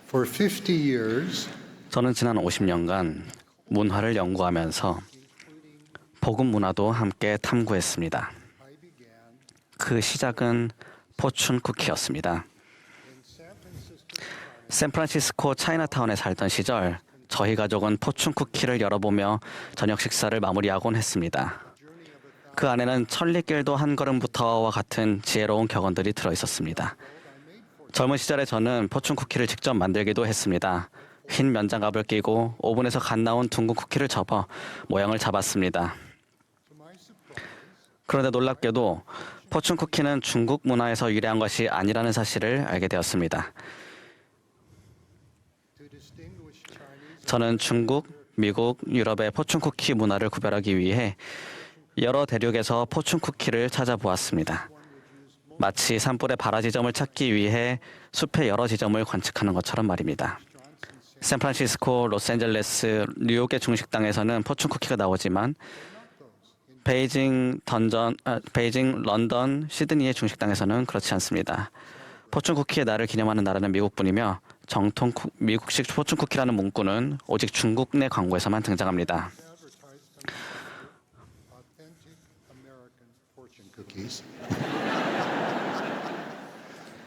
For 50 years, 저는 지난 50년간 문화를 연구하면서 복음 문화도 함께 탐구했습니다. 그 시작은 포춘 쿠키였습니다. 샌프란시스코 차이나타운에 살던 시절 저희 가족은 포춘 쿠키를 열어보며 저녁 식사를 마무리하곤 했습니다. 그 안에는 천리길도 한 걸음부터와 같은 지혜로운 격언들이 들어있었습니다. 젊은 시절에 저는 포춘 쿠키를 직접 만들기도 했습니다. 흰 면장갑을 끼고 오븐에서 갓 나온 둥근 쿠키를 접어 모양을 잡았습니다. 그런데 놀랍게도 포춘 쿠키는 중국 문화에서 유래한 것이 아니라는 사실을 알게 되었습니다. 저는 중국, 미국, 유럽의 포춘 쿠키 문화를 구별하기 위해 여러 대륙에서 포춘 쿠키를 찾아보았습니다. 마치 산불의 발화지점을 찾기 위해 숲의 여러 지점을 관측하는 것처럼 말입니다. 샌프란시스코, 로스앤젤레스, 뉴욕의 중식당에서는 포춘 쿠키가 나오지만 베이징, 런던, 시드니의 중식당에서는 그렇지 않습니다. 포춘 쿠키의 날을 기념하는 나라는 미국뿐이며 정통 미국식 포춘 쿠키라는 문구는 오직 중국 내 광고에서만 등장합니다. authentic American fortune cookies.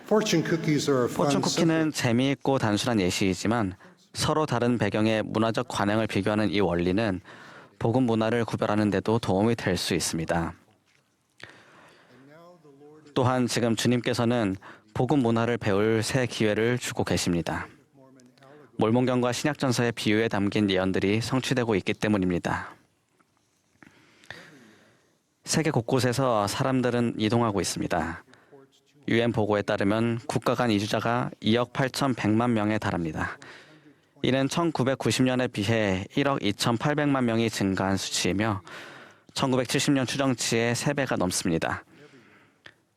Fortune cookies are a fun 포춘 쿠키는 재미있고 단순한 예시이지만 서로 다른 배경의 문화적 관행을 비교하는 이 원리는 복음 문화를 구별하는 데도 도움이 될 수 있습니다. 또한 지금 주님께서는 복음 문화를 배울 새 기회를 주고 계십니다. 몰몬경과 신약전서의 비유에 담긴 예언들이 성취되고 있기 때문입니다. 세계 곳곳에서 사람들은 이동하고 있습니다. UN 보고에 따르면 국가 간 이주자가 2억 8,100만 명에 달합니다. 이는 1990년에 비해 1억 2,800만 명이 증가한 수치이며 1970년 추정치의 3배가 넘습니다.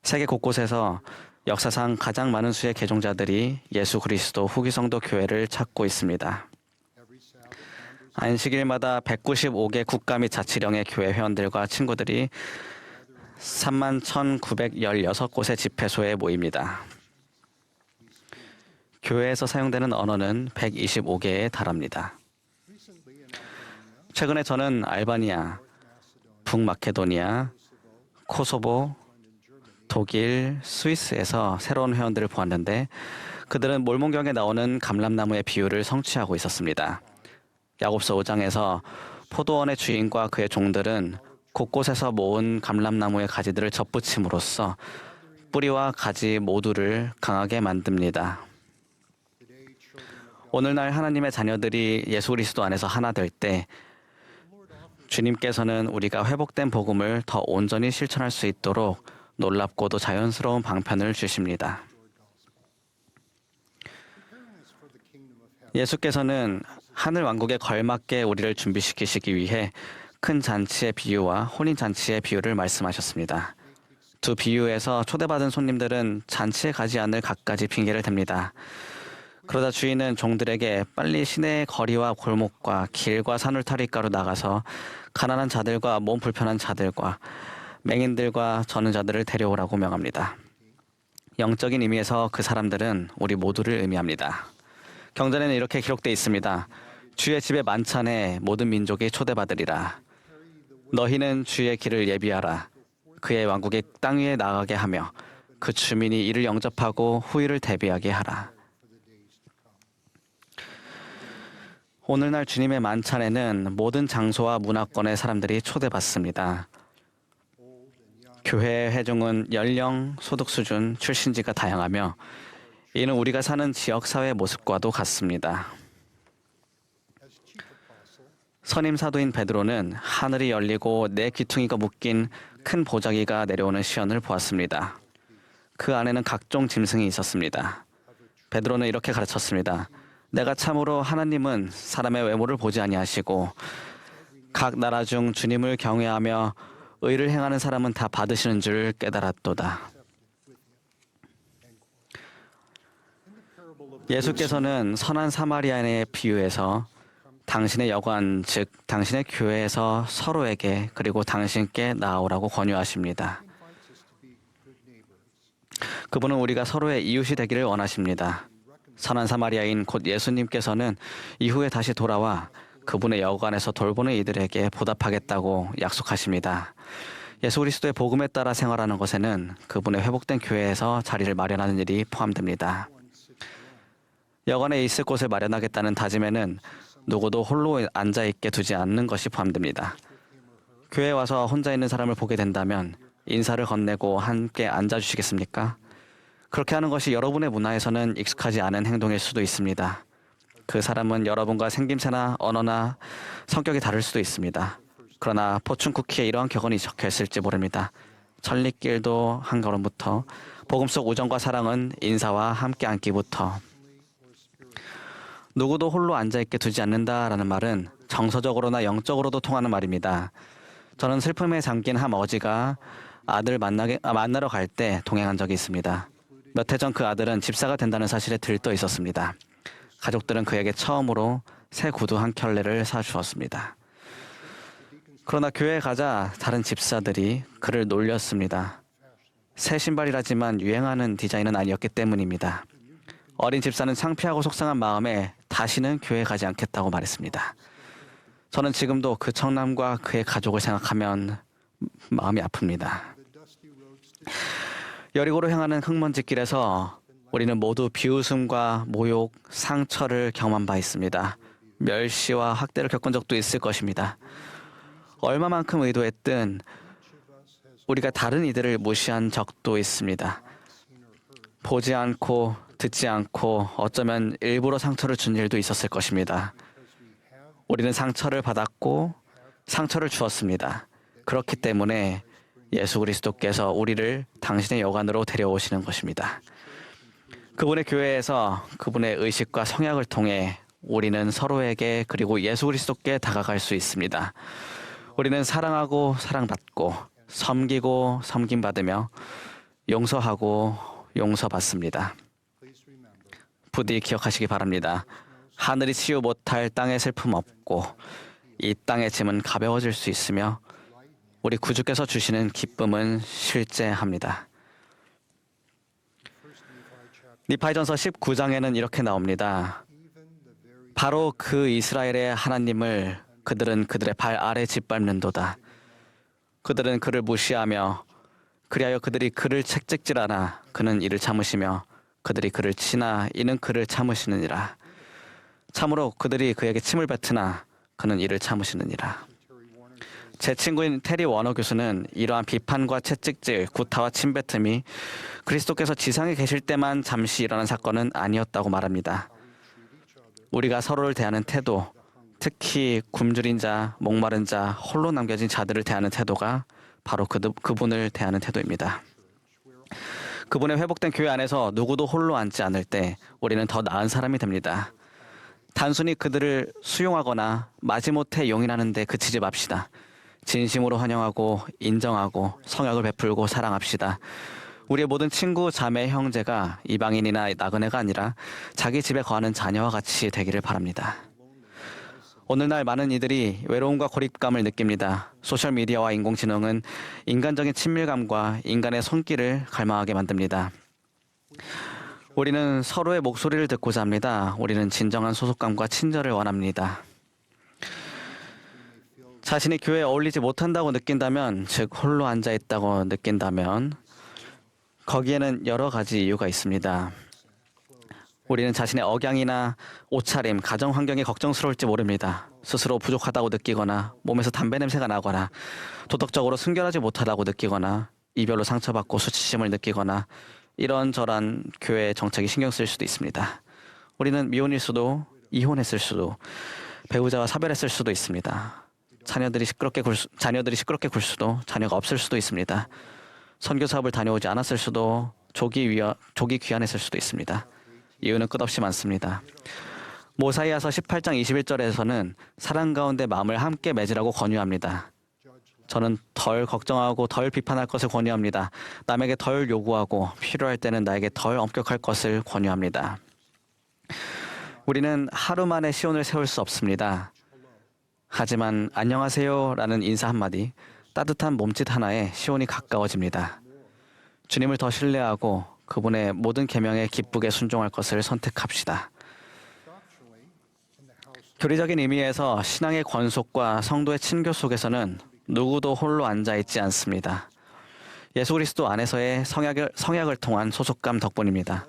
세계 곳곳에서 역사상 가장 많은 수의 개종자들이 예수 그리스도 후기성도 교회를 찾고 있습니다. 안식일마다 195개 국가 및 자치령의 교회 회원들과 친구들이 31,916곳의 집회소에 모입니다. 교회에서 사용되는 언어는 125개에 달합니다. 최근에 저는 알바니아, 북마케도니아, 코소보, 독일, 스위스에서 새로운 회원들을 보았는데 그들은 몰몬경에 나오는 감람나무의 비유를 성취하고 있었습니다. 야고보서 5장에서 포도원의 주인과 그의 종들은 곳곳에서 모은 감람나무의 가지들을 접붙임으로써 뿌리와 가지 모두를 강하게 만듭니다. 오늘날 하나님의 자녀들이 예수 그리스도 안에서 하나 될 때 주님께서는 우리가 회복된 복음을 더 온전히 실천할 수 있도록 놀랍고도 자연스러운 방편을 주십니다. 예수께서는 하늘 왕국에 걸맞게 우리를 준비시키시기 위해 큰 잔치의 비유와 혼인 잔치의 비유를 말씀하셨습니다. 두 비유에서 초대받은 손님들은 잔치에 가지 않을 갖가지 핑계를 댑니다. 그러다 주인은 종들에게 빨리 시내의 거리와 골목과 길과 산울타리가로 나가서 가난한 자들과 몸 불편한 자들과 맹인들과 저는 자들을 데려오라고 명합니다. 영적인 의미에서 그 사람들은 우리 모두를 의미합니다. 경전에는 이렇게 기록되어 있습니다. 주의 집에 만찬에 모든 민족이 초대받으리라. 너희는 주의 길을 예비하라. 그의 왕국이 땅 위에 나가게 하며 그 주민이 이를 영접하고 후일을 대비하게 하라. 오늘날 주님의 만찬에는 모든 장소와 문화권의 사람들이 초대받습니다. 교회 회중은 연령, 소득 수준, 출신지가 다양하며 이는 우리가 사는 지역사회의 모습과도 같습니다. 선임 사도인 베드로는 하늘이 열리고 네 귀퉁이가 묶인 큰 보자기가 내려오는 시연을 보았습니다. 그 안에는 각종 짐승이 있었습니다. 베드로는 이렇게 가르쳤습니다. 내가 참으로 하나님은 사람의 외모를 보지 아니하시고 각 나라 중 주님을 경외하며 의를 행하는 사람은 다 받으시는 줄 깨달았도다. 예수께서는 선한 사마리아인의 비유에서 당신의 여관, 즉 당신의 교회에서 서로에게 그리고 당신께 나아오라고 권유하십니다. 그분은 우리가 서로의 이웃이 되기를 원하십니다. 선한 사마리아인 곧 예수님께서는 이후에 다시 돌아와 그분의 여관에서 돌보는 이들에게 보답하겠다고 약속하십니다. 예수 그리스도의 복음에 따라 생활하는 것에는 그분의 회복된 교회에서 자리를 마련하는 일이 포함됩니다. 여관에 있을 곳을 마련하겠다는 다짐에는 누구도 홀로 앉아있게 두지 않는 것이 포함됩니다. 교회에 와서 혼자 있는 사람을 보게 된다면 인사를 건네고 함께 앉아주시겠습니까? 그렇게 하는 것이 여러분의 문화에서는 익숙하지 않은 행동일 수도 있습니다. 그 사람은 여러분과 생김새나 언어나 성격이 다를 수도 있습니다. 그러나 포춘쿠키에 이러한 격언이 적혀 있을지 모릅니다. 천리길도 한 걸음부터, 복음 속 우정과 사랑은 인사와 함께 앉기부터. 누구도 홀로 앉아있게 두지 않는다라는 말은 정서적으로나 영적으로도 통하는 말입니다. 저는 슬픔에 잠긴 한 어지가 아들 만나러 갈 때 동행한 적이 있습니다. 몇 해 전 그 아들은 집사가 된다는 사실에 들떠 있었습니다. 가족들은 그에게 처음으로 새 구두 한 켤레를 사주었습니다. 그러나 교회에 가자 다른 집사들이 그를 놀렸습니다. 새 신발이라지만 유행하는 디자인은 아니었기 때문입니다. 어린 집사는 창피하고 속상한 마음에 다시는 교회에 가지 않겠다고 말했습니다. 저는 지금도 그 청남과 그의 가족을 생각하면 마음이 아픕니다. 여리고로 향하는 흙먼지길에서 우리는 모두 비웃음과 모욕, 상처를 경험한 바 있습니다. 멸시와 학대를 겪은 적도 있을 것입니다. 얼마만큼 의도했든 우리가 다른 이들을 무시한 적도 있습니다. 보지 않고 듣지 않고 어쩌면 일부러 상처를 준 일도 있었을 것입니다. 우리는 상처를 받았고 상처를 주었습니다. 그렇기 때문에 예수 그리스도께서 우리를 당신의 여관으로 데려오시는 것입니다. 그분의 교회에서 그분의 의식과 성약을 통해 우리는 서로에게 그리고 예수 그리스도께 다가갈 수 있습니다. 우리는 사랑하고 사랑받고 섬기고 섬김받으며 용서하고 용서받습니다. 부디 기억하시기 바랍니다. 하늘이 치유 못할 땅의 슬픔 없고 이 땅의 짐은 가벼워질 수 있으며 우리 구주께서 주시는 기쁨은 실제합니다. 니파이전서 19장에는 이렇게 나옵니다. 바로 그 이스라엘의 하나님을 그들은 그들의 발 아래 짓밟는도다. 그들은 그를 무시하며 그리하여 그들이 그를 책찍질하나 그는 이를 참으시며 그들이 그를 치나 이는 그를 참으시느니라. 참으로 그들이 그에게 침을 뱉으나 그는 이를 참으시느니라. 제 친구인 테리 워너 교수는 이러한 비판과 채찍질, 구타와 침뱉음이 그리스도께서 지상에 계실 때만 잠시 일어난 사건은 아니었다고 말합니다. 우리가 서로를 대하는 태도, 특히 굶주린 자, 목마른 자, 홀로 남겨진 자들을 대하는 태도가 바로 그분을 대하는 태도입니다. 그분의 회복된 교회 안에서 누구도 홀로 앉지 않을 때 우리는 더 나은 사람이 됩니다. 단순히 그들을 수용하거나 마지못해 용인하는 데 그치지 맙시다. 진심으로 환영하고 인정하고 성약을 베풀고 사랑합시다. 우리의 모든 친구, 자매, 형제가 이방인이나 나그네가 아니라 자기 집에 거하는 자녀와 같이 되기를 바랍니다. 오늘날 많은 이들이 외로움과 고립감을 느낍니다. 소셜미디어와 인공지능은 인간적인 친밀감과 인간의 손길을 갈망하게 만듭니다. 우리는 서로의 목소리를 듣고자 합니다. 우리는 진정한 소속감과 친절을 원합니다. 자신이 교회에 어울리지 못한다고 느낀다면, 즉 홀로 앉아있다고 느낀다면 거기에는 여러 가지 이유가 있습니다. 우리는 자신의 억양이나 옷차림, 가정 환경이 걱정스러울지 모릅니다. 스스로 부족하다고 느끼거나 몸에서 담배 냄새가 나거나 도덕적으로 순결하지 못하다고 느끼거나 이별로 상처받고 수치심을 느끼거나 이런저런 교회 정책이 신경 쓰일 수도 있습니다. 우리는 미혼일 수도, 이혼했을 수도, 배우자와 사별했을 수도 있습니다. 자녀들이 시끄럽게 굴 수도, 자녀가 없을 수도 있습니다. 선교 사업을 다녀오지 않았을 수도, 조기 귀환했을 수도 있습니다. 이유는 끝없이 많습니다. 모사이아서 18장 21절에서는 사랑 가운데 마음을 함께 맺으라고 권유합니다. 저는 덜 걱정하고 덜 비판할 것을 권유합니다. 남에게 덜 요구하고 필요할 때는 나에게 덜 엄격할 것을 권유합니다. 우리는 하루 만에 시온을 세울 수 없습니다. 하지만 안녕하세요라는 인사 한마디, 따뜻한 몸짓 하나에 시온이 가까워집니다. 주님을 더 신뢰하고 그분의 모든 계명에 기쁘게 순종할 것을 선택합시다. 교리적인 의미에서 신앙의 권속과 성도의 친교 속에서는 누구도 홀로 앉아 있지 않습니다. 예수 그리스도 안에서의 성약을 통한 소속감 덕분입니다.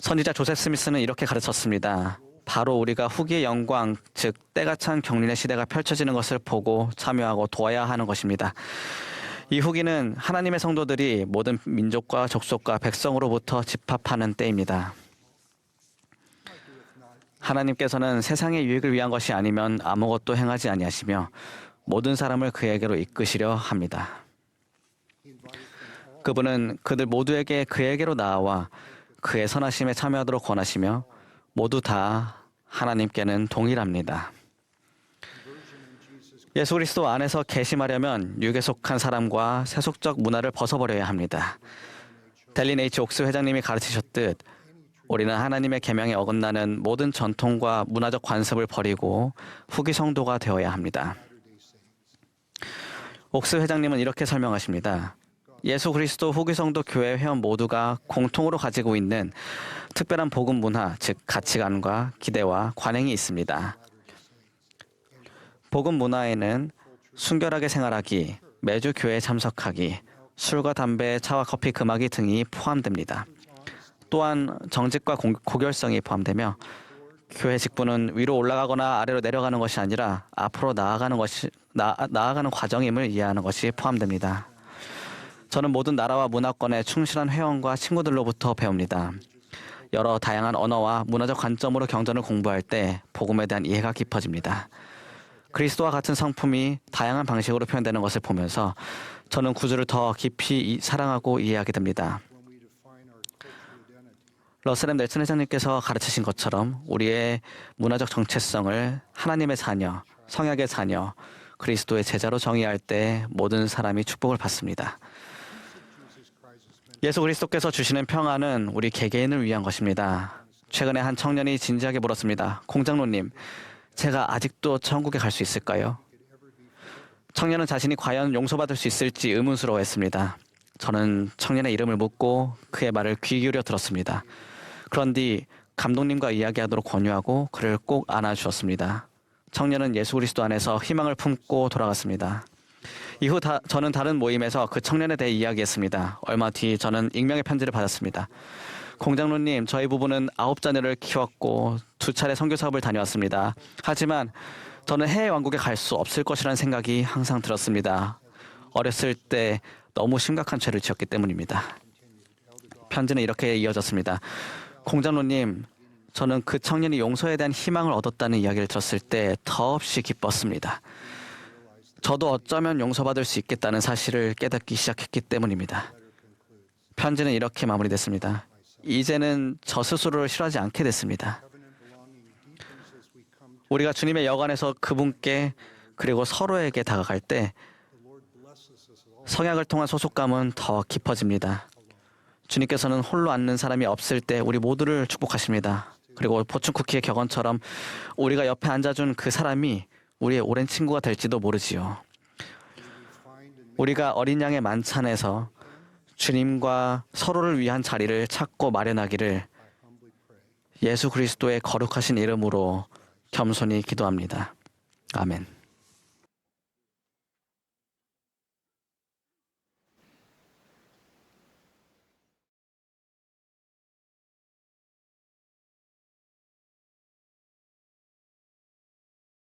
선지자 조셉 스미스는 이렇게 가르쳤습니다. 바로 우리가 후기의 영광, 즉 때가 찬 경륜의 시대가 펼쳐지는 것을 보고 참여하고 도와야 하는 것입니다. 이 후기는 하나님의 성도들이 모든 민족과 족속과 백성으로부터 집합하는 때입니다. 하나님께서는 세상의 유익을 위한 것이 아니면 아무것도 행하지 아니하시며 모든 사람을 그에게로 이끄시려 합니다. 그분은 그들 모두에게 그에게로 나아와 그의 선하심에 참여하도록 권하시며 모두 다 하나님께는 동일합니다. 예수 그리스도 안에서 개심하려면 육에 속한 사람과 세속적 문화를 벗어버려야 합니다. 델린 H. 옥스 회장님이 가르치셨듯 우리는 하나님의 계명에 어긋나는 모든 전통과 문화적 관습을 버리고 후기 성도가 되어야 합니다. 옥스 회장님은 이렇게 설명하십니다. 예수 그리스도 후기 성도 교회 회원 모두가 공통으로 가지고 있는 특별한 복음 문화, 즉 가치관과 기대와 관행이 있습니다. 복음 문화에는 순결하게 생활하기, 매주 교회에 참석하기, 술과 담배, 차와 커피 금하기 등이 포함됩니다. 또한 정직과 고결성이 포함되며 교회 직분은 위로 올라가거나 아래로 내려가는 것이 아니라 앞으로 나아가는 과정임을 이해하는 것이 포함됩니다. 저는 모든 나라와 문화권의 충실한 회원과 친구들로부터 배웁니다. 여러 다양한 언어와 문화적 관점으로 경전을 공부할 때 복음에 대한 이해가 깊어집니다. 그리스도와 같은 성품이 다양한 방식으로 표현되는 것을 보면서 저는 구주를 더 깊이 사랑하고 이해하게 됩니다. 러셀 M. 넬슨 회장님께서 가르치신 것처럼 우리의 문화적 정체성을 하나님의 자녀, 성약의 자녀, 그리스도의 제자로 정의할 때 모든 사람이 축복을 받습니다. 예수 그리스도께서 주시는 평안은 우리 개개인을 위한 것입니다. 최근에 한 청년이 진지하게 물었습니다. 공장로님, 제가 아직도 천국에 갈 수 있을까요? 청년은 자신이 과연 용서받을 수 있을지 의문스러워했습니다. 저는 청년의 이름을 묻고 그의 말을 귀 기울여 들었습니다. 그런 뒤 감독님과 이야기하도록 권유하고 그를 꼭 안아주었습니다. 청년은 예수 그리스도 안에서 희망을 품고 돌아갔습니다. 이후 저는 다른 모임에서 그 청년에 대해 이야기했습니다. 얼마 뒤 저는 익명의 편지를 받았습니다. 공장로님, 저희 부부는 9자녀를 키웠고 2차례 선교 사업을 다녀왔습니다. 하지만 저는 해외 왕국에 갈 수 없을 것이라는 생각이 항상 들었습니다. 어렸을 때 너무 심각한 죄를 지었기 때문입니다. 편지는 이렇게 이어졌습니다. 공장로님, 저는 그 청년이 용서에 대한 희망을 얻었다는 이야기를 들었을 때 더없이 기뻤습니다. 저도 어쩌면 용서받을 수 있겠다는 사실을 깨닫기 시작했기 때문입니다. 편지는 이렇게 마무리됐습니다. 이제는 저 스스로를 싫어하지 않게 됐습니다. 우리가 주님의 여관에서 그분께 그리고 서로에게 다가갈 때 성약을 통한 소속감은 더 깊어집니다. 주님께서는 홀로 앉는 사람이 없을 때 우리 모두를 축복하십니다. 그리고 포춘 쿠키의 격언처럼 우리가 옆에 앉아준 그 사람이 우리의 오랜 친구가 될지도 모르지요. 우리가 어린 양의 만찬에서 주님과 서로를 위한 자리를 찾고 마련하기를 예수 그리스도의 거룩하신 이름으로 겸손히 기도합니다. 아멘.